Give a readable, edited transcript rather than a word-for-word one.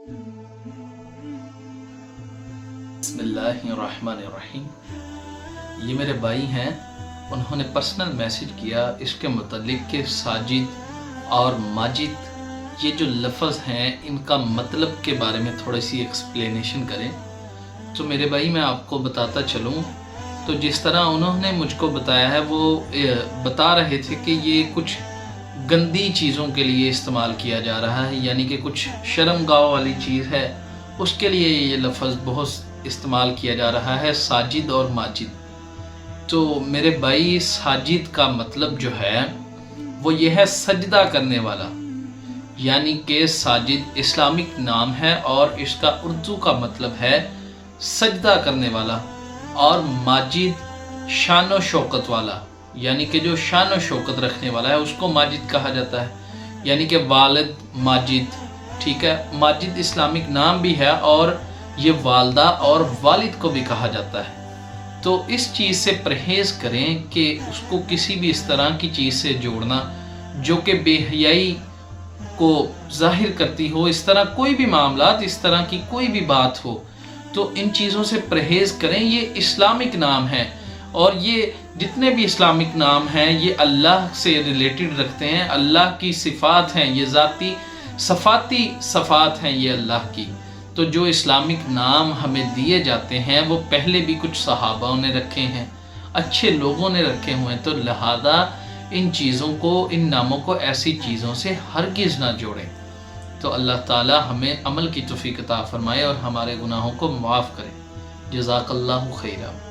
बिस्मिल्लाहिर्रहमानिर्रहीम। ये मेरे भाई हैं, उन्होंने पर्सनल मैसेज किया इसके मुतालिक कि साजिद और माजिद ये जो लफ्ज़ हैं इनका मतलब के बारे में थोड़ी सी एक्सप्लेनेशन करें। तो मेरे भाई मैं आपको बताता चलूँ तो जिस तरह उन्होंने मुझको बताया है वो बता रहे थे कि ये कुछ गंदी चीज़ों के लिए इस्तेमाल किया जा रहा है, यानी कि कुछ शर्मगाह वाली चीज़ है उसके लिए ये लफ्ज़ बहुत इस्तेमाल किया जा रहा है, साजिद और माजिद। तो मेरे भाई साजिद का मतलब जो है वो ये है सजदा करने वाला, यानी कि साजिद इस्लामिक नाम है और इसका उर्दू का मतलब है सजदा करने वाला। और माजिद शान व शौकत वाला, यानी कि जो शान व शौकत रखने वाला है उसको माजिद कहा जाता है, यानी कि वालिद माजिद। ठीक है, माजिद इस्लामिक नाम भी है और ये वालदा और वालिद को भी कहा जाता है। तो इस चीज़ से परहेज़ करें कि उसको किसी भी इस तरह की चीज़ से जोड़ना जो कि बेहयाई को ज़ाहिर करती हो, इस तरह कोई भी मामलात, इस तरह की कोई भी बात हो तो इन चीज़ों से परहेज़ करें। ये इस्लामिक नाम है और ये जितने भी इस्लामिक नाम हैं ये अल्लाह से रिलेटेड रखते हैं, अल्लाह की सिफ़ात हैं, ये ज़ाती सफ़ाती सफ़ात हैं ये अल्लाह की। तो जो इस्लामिक नाम हमें दिए जाते हैं वो पहले भी कुछ सहाबाओं ने रखे हैं, अच्छे लोगों ने रखे हुए हैं, तो लिहाजा इन चीज़ों को, इन नामों को ऐसी चीज़ों से हरगिज़ ना जोड़ें। तो अल्लाह ताला हमें अमल की तौफीक अता फरमाए और हमारे गुनाहों को माफ़ करे। जज़ाकल्लाहु खैरा।